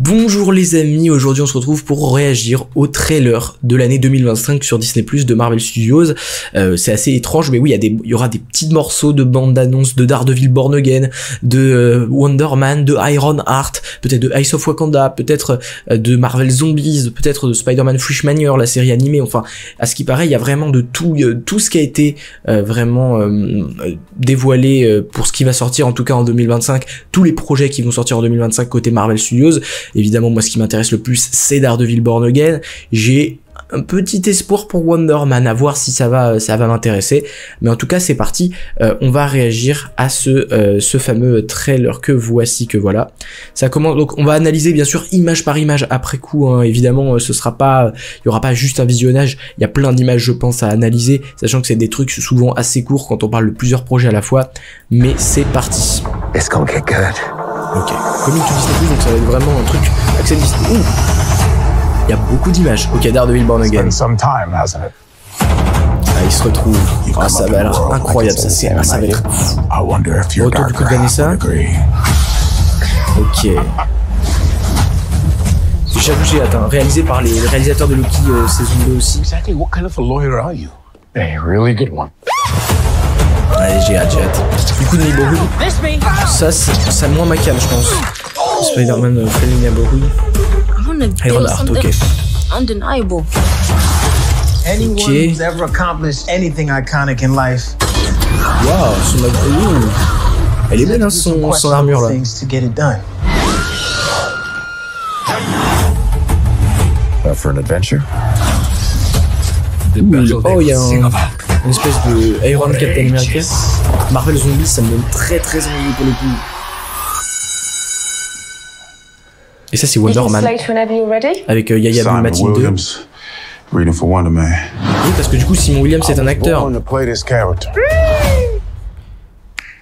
Bonjour les amis, aujourd'hui on se retrouve pour réagir au trailer de l'année 2025 sur Disney+ de Marvel Studios. C'est assez étrange, mais oui, il y aura des petits morceaux de bande-annonce de Daredevil Born Again, de Wonder Man, de Iron Heart, peut-être de Ice of Wakanda, peut-être de Marvel Zombies, peut-être de Spider-Man Fresh Manure, la série animée. Enfin, à ce qui paraît, il y a vraiment de tout, tout ce qui a été vraiment dévoilé pour ce qui va sortir en tout cas en 2025, tous les projets qui vont sortir en 2025 côté Marvel Studios. Évidemment, moi, ce qui m'intéresse le plus, c'est Daredevil Born Again. J'ai un petit espoir pour Wonder Man, à voir si ça va m'intéresser. Mais en tout cas, c'est parti. On va réagir à ce fameux trailer que voici, que voilà. Ça commence. Donc, on va analyser bien sûr image par image après coup. Hein. Évidemment, il y aura pas juste un visionnage. Il y a plein d'images, je pense, à analyser, sachant que c'est des trucs souvent assez courts quand on parle de plusieurs projets à la fois. Mais c'est parti. It's gonna get good. Ok, comme to Disney+, donc ça va être vraiment un truc accès Disney. Il y a beaucoup d'images. Ok, Daredevil Born Again. Ah, il se retrouve. Ah, ça va être incroyable, ça va être fou. Retour du coup de Vanessa. Ok. J'avoue, j'ai hâte, hein. Réalisé par les réalisateurs de Loki saison 2 aussi. Exactly what kind of a lawyer are you? A really good one. Allez, j'ai hâte. Du coup, Neighborhood, ça moins ma cam, je pense. Spider-Man Friendly Neighborhood. Iron Heart, ok. Undeniable. Anyone who's ever accomplished anything iconic in life. Waouh, son elle est belle, hein, son armure là. For an adventure? Oh, il y a une espèce de Iron Captain America. Marvel Zombies, ça me donne très envie pour le coup. Et ça, c'est Wonder Man. Avec Yahya Abdul-Mateen 2. Oui, parce que du coup, Simon Williams est un acteur.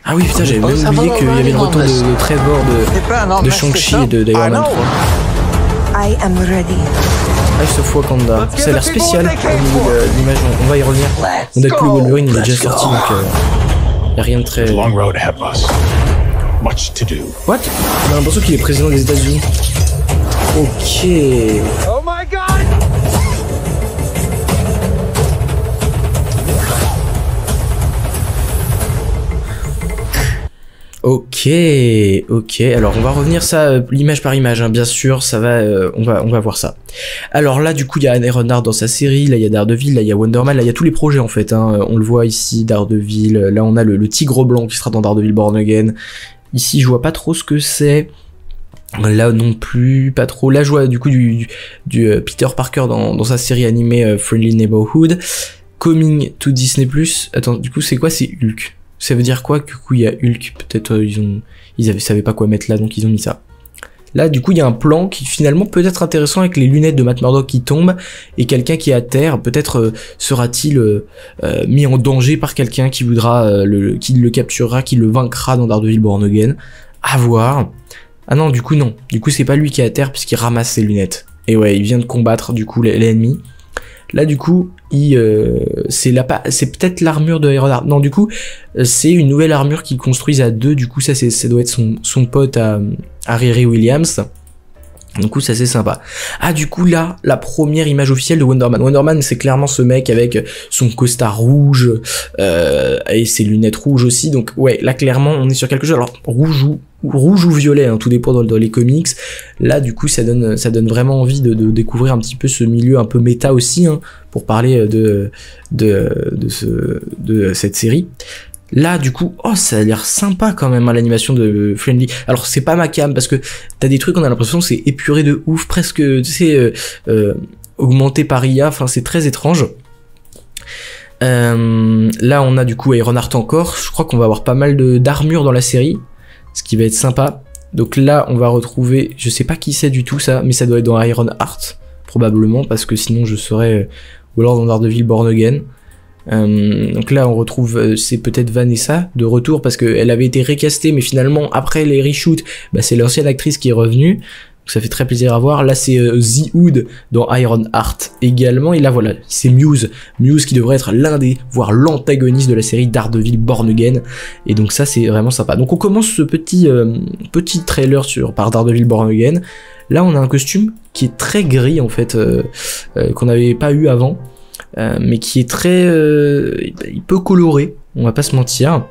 Ah oui, putain, j'avais même oublié qu'il y avait le retour de Trevor de Shang-Chi et de d'Iron Man 3. I am ready. Ice of Wakanda. Ça a l'air spécial au niveau de l'image, on va y revenir. On Deadpool Wolverine, il est déjà sorti, donc y a rien de très... What? On a l'impression qu'il est président des États-Unis. Ok. Oh my god! Ok, alors on va revenir ça l'image par image, hein, bien sûr, ça va, on va voir ça. Alors là, du coup, il y a Iron Heart dans sa série, là il y a Daredevil, là il y a Wonder Man, là il y a tous les projets en fait, hein, on le voit ici, Daredevil, là on a le tigre blanc qui sera dans Daredevil Born Again. Ici, je vois pas trop ce que c'est. Là non plus, pas trop. Là, je vois du coup du Peter Parker dans sa série animée Friendly Neighborhood. Coming to Disney+. Attends, du coup, c'est quoi? C'est Hulk. Ça veut dire quoi que du coup il y a Hulk? Peut-être ils savaient pas quoi mettre là, donc ils ont mis ça. Là du coup il y a un plan qui finalement peut être intéressant avec les lunettes de Matt Murdock qui tombent et quelqu'un qui est à terre. Peut-être sera-t-il mis en danger par quelqu'un qui voudra qui le capturera, qui le vaincra dans Daredevil Born Again. À voir. Ah non, du coup non. Du coup c'est pas lui qui est à terre puisqu'il ramasse ses lunettes. Et ouais, il vient de combattre du coup l'ennemi. Là du coup, c'est peut-être l'armure de Iron Heart. Non, du coup, c'est une nouvelle armure qu'ils construisent à deux. Du coup, ça doit être son pote à Riri Williams. Du coup, ça c'est sympa. Ah, du coup là, la première image officielle de Wonder Man. Wonder Man, c'est clairement ce mec avec son costard rouge et ses lunettes rouges aussi. Donc ouais, là clairement, on est sur quelque chose. Alors rouge ou violet, hein, tout dépend dans les comics. Là, du coup, ça donne vraiment envie de découvrir un petit peu ce milieu un peu méta aussi, hein, pour parler de cette série. Là, du coup, oh, ça a l'air sympa quand même, hein, l'animation de Friendly. Alors, c'est pas ma cam, parce que t'as des trucs, on a l'impression que c'est épuré de ouf, presque, tu sais, augmenté par IA, enfin, c'est très étrange. Là, on a du coup Iron Heart encore. Je crois qu'on va avoir pas mal d'armure dans la série, ce qui va être sympa. Donc là, on va retrouver, je sais pas qui c'est du tout ça, mais ça doit être dans Iron Heart, probablement, parce que sinon je serais, ou alors dans Daredevil Born Again. Donc là on retrouve c'est peut-être Vanessa de retour parce qu'elle avait été recastée mais finalement après les reshoots bah, c'est l'ancienne actrice qui est revenue. ça fait très plaisir à voir. Là c'est The Hood dans Iron Heart également, et là voilà, c'est Muse qui devrait être l'un des, voire l'antagoniste de la série Daredevil Born Again, et donc ça c'est vraiment sympa. Donc on commence ce petit trailer par Daredevil Born Again. Là on a un costume qui est très gris en fait, qu'on n'avait pas eu avant, mais qui est très peu coloré, on va pas se mentir.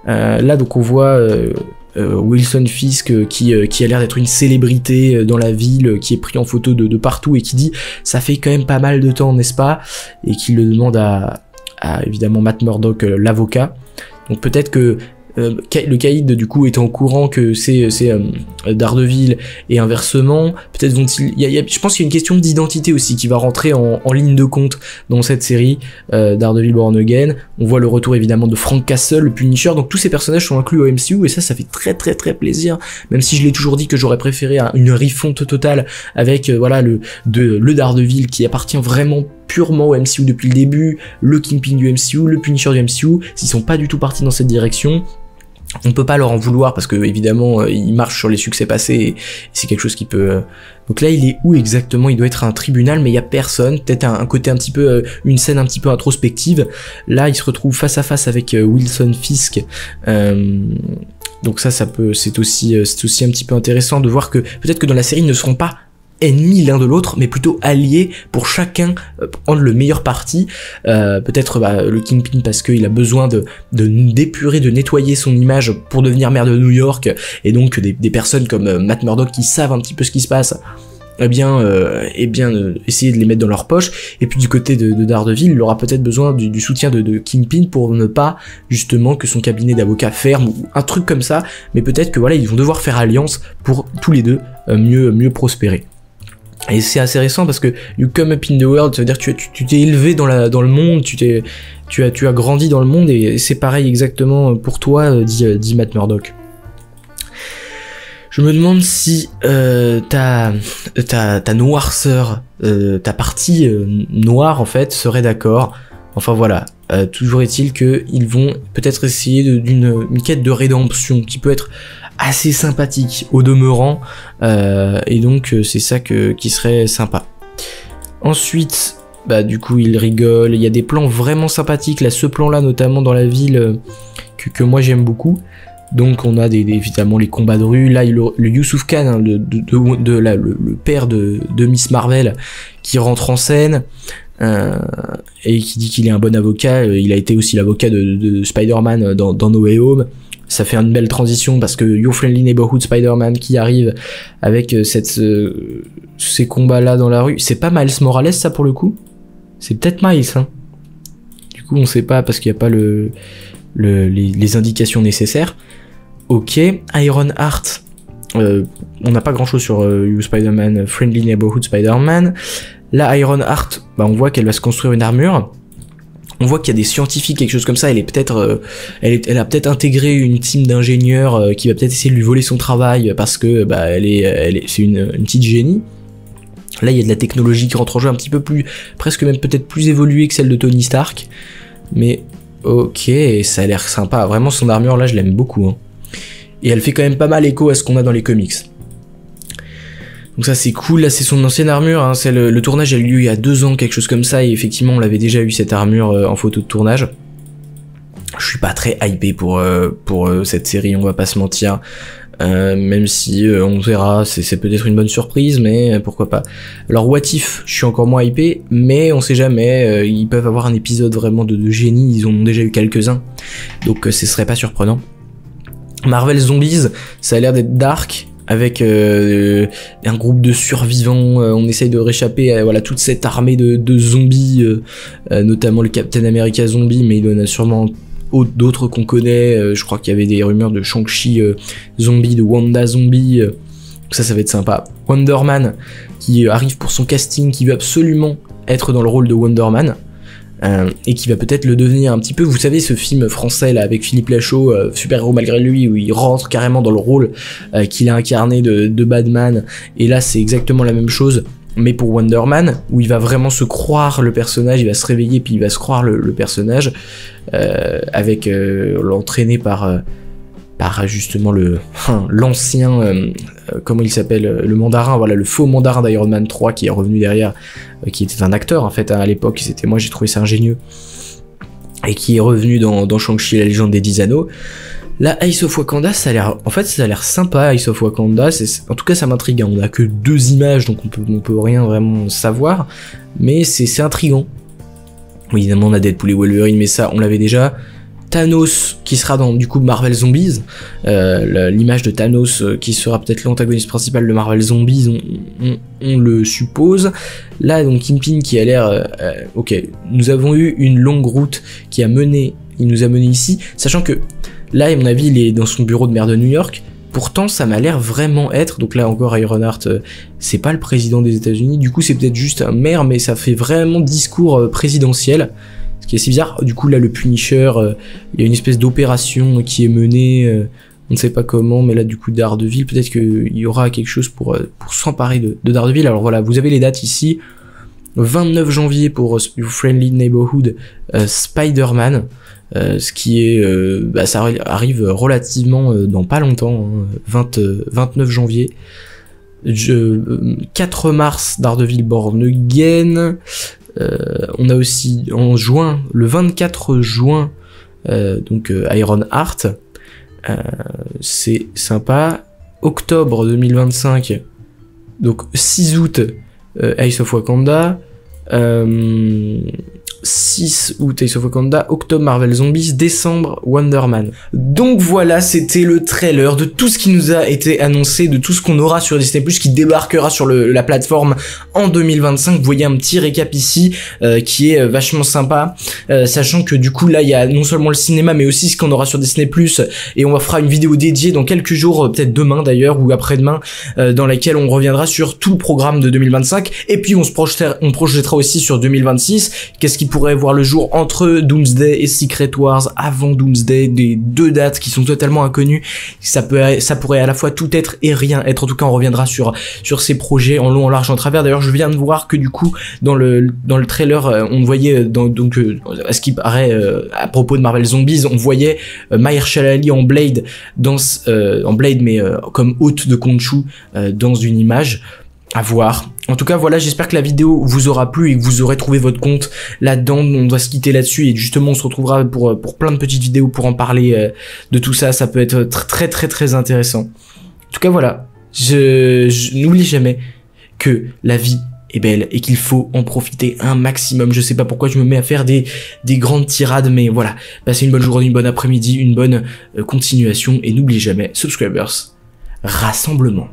Là donc on voit Wilson Fisk qui a l'air d'être une célébrité dans la ville, qui est pris en photo de partout et qui dit ça fait quand même pas mal de temps, n'est-ce pas, et qui le demande à évidemment Matt Murdock, l'avocat. Donc peut-être que le caïd du coup étant au courant que c'est Daredevil et inversement, peut-être vont-ils, je pense qu'il y a une question d'identité aussi qui va rentrer en ligne de compte dans cette série Daredevil Born Again. On voit le retour évidemment de Frank Castle, le Punisher, donc tous ces personnages sont inclus au MCU et ça fait très très très plaisir, même si je l'ai toujours dit que j'aurais préféré une refonte totale avec voilà le Daredevil qui appartient vraiment purement au MCU depuis le début, le Kingpin du MCU, le Punisher du MCU. S'ils sont pas du tout partis dans cette direction, on peut pas leur en vouloir parce que évidemment ils marchent sur les succès passés et c'est quelque chose qui peut... Donc là il est où exactement? Il doit être à un tribunal mais il y a personne, peut-être un côté un petit peu, une scène un petit peu introspective. Là il se retrouve face à face avec Wilson Fisk, donc ça peut, c'est aussi un petit peu intéressant de voir que peut-être que dans la série ils ne seront pas ennemis l'un de l'autre, mais plutôt alliés pour chacun prendre le meilleur parti. Peut-être le Kingpin parce qu'il a besoin de d'épurer, de nettoyer son image pour devenir maire de New York, et donc des personnes comme Matt Murdock qui savent un petit peu ce qui se passe, essayer de les mettre dans leur poche. Et puis du côté de Daredevil, il aura peut-être besoin du soutien de Kingpin pour ne pas justement que son cabinet d'avocats ferme ou un truc comme ça, mais peut-être que voilà ils vont devoir faire alliance pour tous les deux mieux prospérer. Et c'est assez récent parce que you come up in the world, ça veut dire que tu t'es élevé dans le monde, tu as grandi dans le monde, et c'est pareil exactement pour toi, dit Matt Murdock. Je me demande si ta noirceur, ta partie noire en fait serait d'accord. Enfin voilà, toujours est-il que ils vont peut-être essayer d'une quête de rédemption qui peut être assez sympathique au demeurant, et donc c'est ça qui serait sympa. Ensuite, du coup il rigole, il y a des plans vraiment sympathiques, là ce plan là notamment dans la ville que moi j'aime beaucoup. Donc on a évidemment les combats de rue, là le Yusuf Khan, hein, le père de Miss Marvel qui rentre en scène, et qui dit qu'il est un bon avocat. Il a été aussi l'avocat de Spider-Man dans No Way Home. Ça fait une belle transition parce que Your Friendly Neighborhood Spider-Man qui arrive avec ces combats là dans la rue. C'est pas Miles Morales ça pour le coup? C'est peut-être Miles, hein. Du coup on sait pas parce qu'il n'y a pas les indications nécessaires. Ok, Iron Heart, on n'a pas grand chose sur You Spider-Man, Friendly Neighborhood Spider-Man. Là Iron Heart, on voit qu'elle va se construire une armure. On voit qu'il y a des scientifiques, quelque chose comme ça. Elle est peut-être, elle a peut-être intégré une team d'ingénieurs qui va peut-être essayer de lui voler son travail parce que c'est une petite génie. Là, il y a de la technologie qui rentre en jeu un petit peu plus, presque même peut-être plus évoluée que celle de Tony Stark. Mais ok, ça a l'air sympa. Vraiment, son armure là, je l'aime beaucoup. Hein. Et elle fait quand même pas mal écho à ce qu'on a dans les comics. Donc ça c'est cool, là c'est son ancienne armure, hein. C'est le tournage a eu lieu il y a 2 ans, quelque chose comme ça, et effectivement on l'avait déjà eu cette armure en photo de tournage. Je suis pas très hypé pour cette série, on va pas se mentir, même si on verra, c'est peut-être une bonne surprise, mais pourquoi pas. Alors What If, je suis encore moins hypé, mais on sait jamais, ils peuvent avoir un épisode vraiment de génie, ils en ont déjà eu quelques-uns, donc ce serait pas surprenant. Marvel Zombies, ça a l'air d'être dark, avec un groupe de survivants, on essaye de réchapper à voilà, toute cette armée de zombies, notamment le Captain America zombie, mais il y en a sûrement d'autres qu'on connaît, je crois qu'il y avait des rumeurs de Shang-Chi zombie, de Wanda zombie, ça va être sympa. Wonder Man qui arrive pour son casting, qui veut absolument être dans le rôle de Wonder Man, et qui va peut-être le devenir un petit peu, vous savez ce film français là avec Philippe Lachaud, Super-héros malgré lui, où il rentre carrément dans le rôle qu'il a incarné de Batman, et là c'est exactement la même chose mais pour Wonder Man, où il va vraiment se croire le personnage, il va se réveiller puis il va se croire le personnage, avec l'entraîné par par justement l'ancien, comment il s'appelle, le mandarin, voilà, le faux mandarin d'Iron Man 3 qui est revenu derrière, qui était un acteur en fait, hein, à l'époque, moi j'ai trouvé ça ingénieux, et qui est revenu dans Shang-Chi et la légende des 10 anneaux. Là, Ace of Wakanda, ça a l'air sympa, Ace of Wakanda, en tout cas ça m'intrigue, hein. On a que 2 images, donc on peut rien vraiment savoir, mais c'est intriguant. Oui, évidemment on a Deadpool et Wolverine, mais ça on l'avait déjà. Thanos qui sera dans du coup Marvel Zombies, l'image de Thanos qui sera peut-être l'antagoniste principal de Marvel Zombies, on le suppose. Là donc Kingpin qui a l'air ok, nous avons eu une longue route il nous a mené ici, sachant que là à mon avis il est dans son bureau de maire de New York. Pourtant ça m'a l'air vraiment être, donc là encore Ironheart, c'est pas le président des États-Unis, du coup c'est peut-être juste un maire, mais ça fait vraiment discours présidentiel. Ce qui est assez bizarre. Du coup là le Punisher, il y a une espèce d'opération qui est menée, on ne sait pas comment, mais là du coup Daredevil, peut-être qu'il y aura quelque chose pour s'emparer de Daredevil. Alors voilà, vous avez les dates ici. 29 janvier pour Friendly Neighborhood Spider-Man, ce qui est, ça arrive relativement dans pas longtemps, hein, 29 janvier. 4 mars Daredevil Born Again. On a aussi en juin, le 24 juin, donc Ironheart, c'est sympa. Octobre 2025, donc 6 août, Ace of Wakanda, 6 août Ace of Wakanda, octobre Marvel Zombies, décembre Wonder Man. Donc voilà, c'était le trailer de tout ce qui nous a été annoncé, de tout ce qu'on aura sur Disney+, qui débarquera sur la plateforme en 2025. Vous voyez un petit récap ici qui est vachement sympa, sachant que du coup là il y a non seulement le cinéma mais aussi ce qu'on aura sur Disney+, et on fera une vidéo dédiée dans quelques jours, peut-être demain d'ailleurs ou après-demain, dans laquelle on reviendra sur tout le programme de 2025, et puis on projettera aussi sur 2026, qu'est-ce qui pourrait voir le jour entre Doomsday et Secret Wars, avant Doomsday, des 2 dates qui sont totalement inconnues. Ça pourrait à la fois tout être et rien être. En tout cas, on reviendra sur ces projets en long, en large, en travers. D'ailleurs, je viens de voir que du coup, dans le trailer, on voyait à ce qui paraît à propos de Marvel Zombies, on voyait Mahershala Ali en Blade mais comme hôte de Khonshu dans une image. À voir. En tout cas, voilà, j'espère que la vidéo vous aura plu et que vous aurez trouvé votre compte là-dedans. On doit se quitter là-dessus et justement, on se retrouvera pour plein de petites vidéos pour en parler de tout ça. Ça peut être très très très intéressant. En tout cas, voilà. Je n'oublie jamais que la vie est belle et qu'il faut en profiter un maximum. Je sais pas pourquoi je me mets à faire des grandes tirades, mais voilà. Passez une bonne journée, une bonne après-midi, une bonne continuation et n'oubliez jamais, subscribers, rassemblement.